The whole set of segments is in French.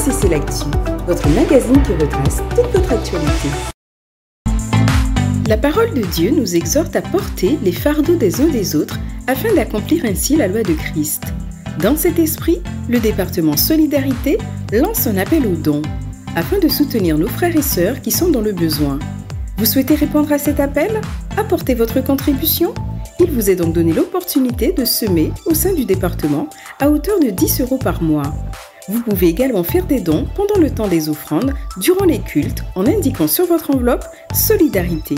ICC L'Actu, votre magazine qui retrace toute votre actualité. La parole de Dieu nous exhorte à porter les fardeaux des uns des autres afin d'accomplir ainsi la loi de Christ. Dans cet esprit, le département Solidarité lance un appel aux dons afin de soutenir nos frères et sœurs qui sont dans le besoin. Vous souhaitez répondre à cet appel? Apportez votre contribution. Il vous est donc donné l'opportunité de semer au sein du département à hauteur de 10 € par mois. Vous pouvez également faire des dons pendant le temps des offrandes, durant les cultes, en indiquant sur votre enveloppe « Solidarité ».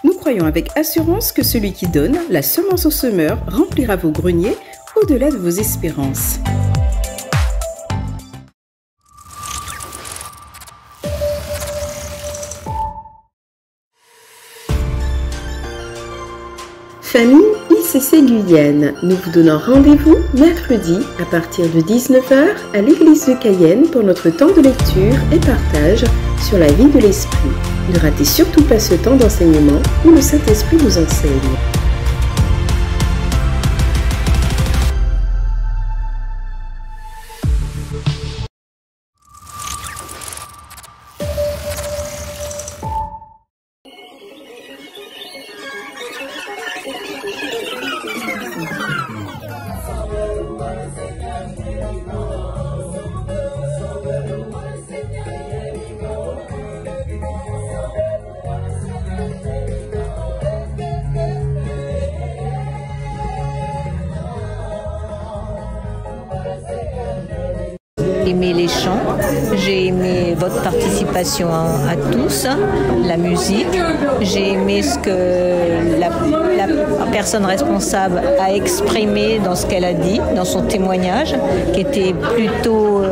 Nous croyons avec assurance que celui qui donne la semence au semeur remplira vos greniers au-delà de vos espérances. Famille ICC Guyenne, nous vous donnons rendez-vous mercredi à partir de 19 h à l'église de Cayenne pour notre temps de lecture et partage sur la vie de l'esprit. Ne ratez surtout pas ce temps d'enseignement où le Saint-Esprit nous enseigne. J'ai aimé les chants, j'ai aimé votre participation à tous, la musique, j'ai aimé ce que la personne responsable a exprimé dans ce qu'elle a dit, dans son témoignage, qui était plutôt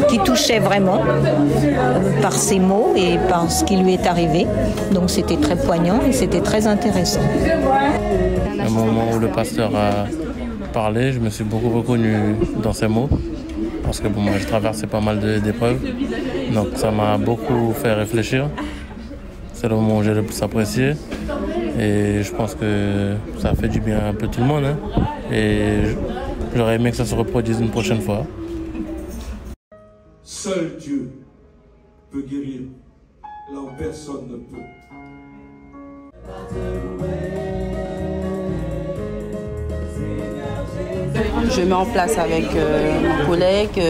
qui touchait vraiment par ses mots et par ce qui lui est arrivé. Donc c'était très poignant et c'était très intéressant. Au moment où le pasteur a parlé, je me suis beaucoup reconnu dans ses mots parce que moi je traversais pas mal d'épreuves, donc ça m'a beaucoup fait réfléchir. C'est le moment où j'ai le plus apprécié et je pense que ça fait du bien un peu tout le monde, hein. Et j'aurais aimé que ça se reproduise une prochaine fois. Seul Dieu peut guérir là où personne ne peut. Je mets en place avec mes collègues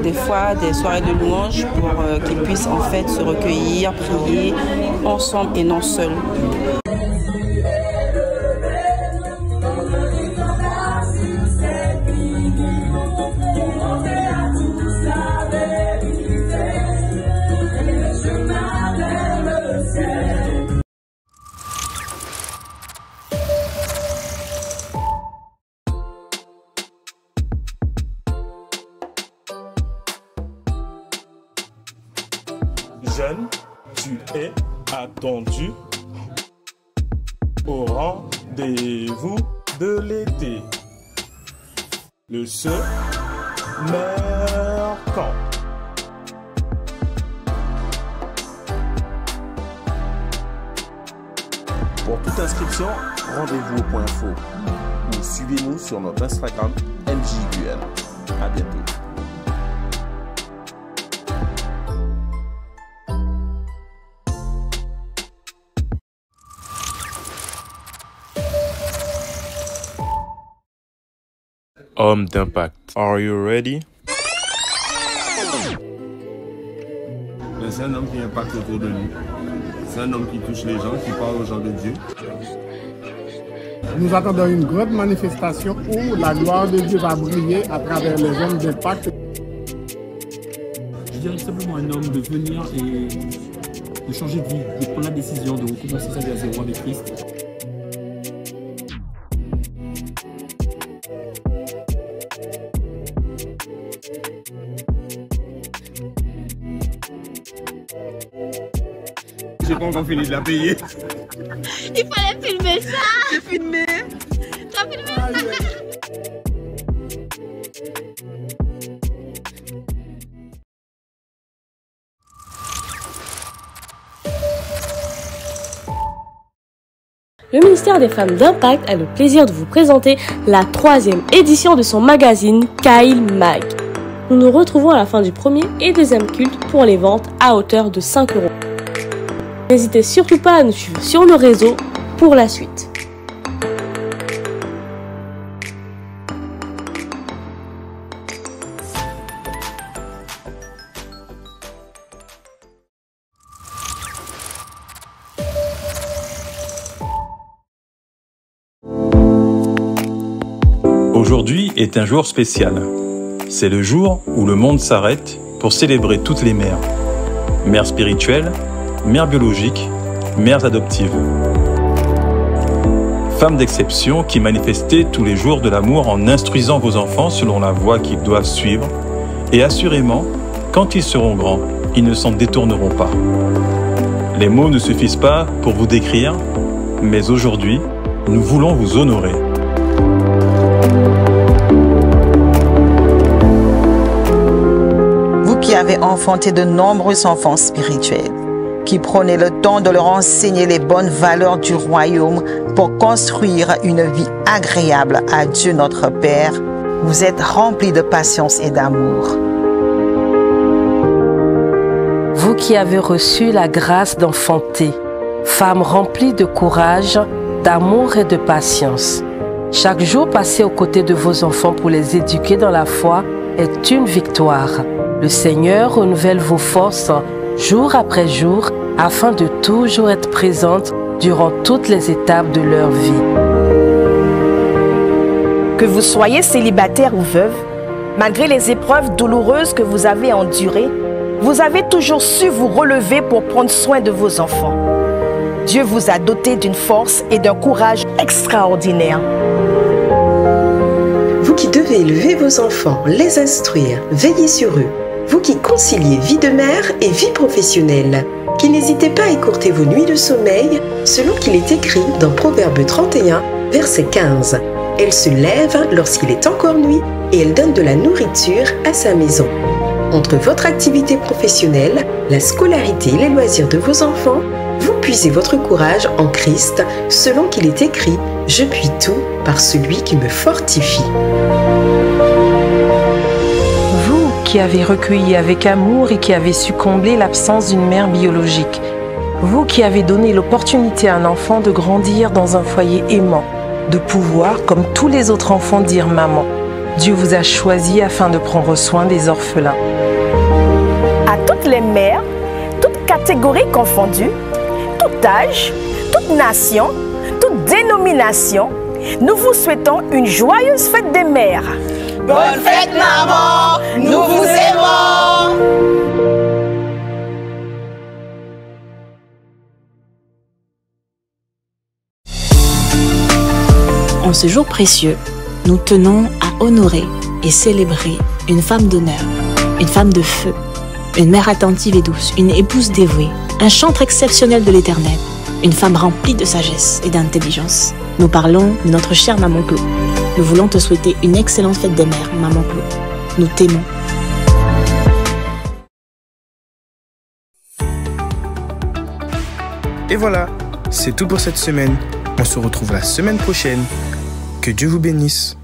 des fois des soirées de louange pour qu'ils puissent en fait se recueillir, prier ensemble et non seuls. Jeune, tu es attendu au rendez-vous de l'été. Le Summer Camp. Pour toute inscription, rendez-vous au point info ou suivez-nous sur notre Instagram MJGUN. À bientôt. Homme d'impact. Are you ready? C'est un homme qui impacte autour de nous. C'est un homme qui touche les gens, qui parle aux gens de Dieu. Nous attendons une grande manifestation où la gloire de Dieu va briller à travers les hommes d'impact. Je dirais simplement un homme de venir et de changer de vie, de prendre la décision de recommencer sa vie à zéro avec Christ. J'ai pas encore fini de la payer. Il fallait filmer ça. J'ai filmé. T'as filmé ça. Le ministère des Femmes d'Impact a le plaisir de vous présenter la 3e édition de son magazine Kyle Mag. Nous nous retrouvons à la fin du premier et deuxième culte pour les ventes à hauteur de 5 €. N'hésitez surtout pas à nous suivre sur nos réseaux pour la suite. Aujourd'hui est un jour spécial. C'est le jour où le monde s'arrête pour célébrer toutes les mères. Mères spirituelles, mères biologiques, mères adoptives. Femmes d'exception qui manifestaient tous les jours de l'amour en instruisant vos enfants selon la voie qu'ils doivent suivre. Et assurément, quand ils seront grands, ils ne s'en détourneront pas. Les mots ne suffisent pas pour vous décrire, mais aujourd'hui, nous voulons vous honorer. Qui avez enfanté de nombreux enfants spirituels, qui prenez le temps de leur enseigner les bonnes valeurs du royaume pour construire une vie agréable à Dieu notre Père, vous êtes remplis de patience et d'amour. Vous qui avez reçu la grâce d'enfanter, femmes remplies de courage, d'amour et de patience, chaque jour passé aux côtés de vos enfants pour les éduquer dans la foi est une victoire. Le Seigneur renouvelle vos forces jour après jour afin de toujours être présente durant toutes les étapes de leur vie. Que vous soyez célibataire ou veuve, malgré les épreuves douloureuses que vous avez endurées, vous avez toujours su vous relever pour prendre soin de vos enfants. Dieu vous a doté d'une force et d'un courage extraordinaires. Vous qui devez élever vos enfants, les instruire, veiller sur eux, vous qui conciliez vie de mère et vie professionnelle, qui n'hésitez pas à écourter vos nuits de sommeil, selon qu'il est écrit dans Proverbe 31, verset 15. Elle se lève lorsqu'il est encore nuit et elle donne de la nourriture à sa maison. Entre votre activité professionnelle, la scolarité et les loisirs de vos enfants, vous puisez votre courage en Christ, selon qu'il est écrit « Je puis tout par celui qui me fortifie ». Qui avez recueilli avec amour et qui avez su combler l'absence d'une mère biologique. Vous qui avez donné l'opportunité à un enfant de grandir dans un foyer aimant, de pouvoir, comme tous les autres enfants, dire maman. Dieu vous a choisi afin de prendre soin des orphelins. À toutes les mères, toutes catégories confondues, tout âge, toute nation, toute dénomination, nous vous souhaitons une joyeuse fête des mères. Bonne fête, maman! Nous vous aimons! En ce jour précieux, nous tenons à honorer et célébrer une femme d'honneur, une femme de feu, une mère attentive et douce, une épouse dévouée, un chantre exceptionnel de l'Éternel, une femme remplie de sagesse et d'intelligence. Nous parlons de notre chère Maman Claude. Nous voulons te souhaiter une excellente fête des mères, Maman Claude. Nous t'aimons. Et voilà, c'est tout pour cette semaine. On se retrouve la semaine prochaine. Que Dieu vous bénisse.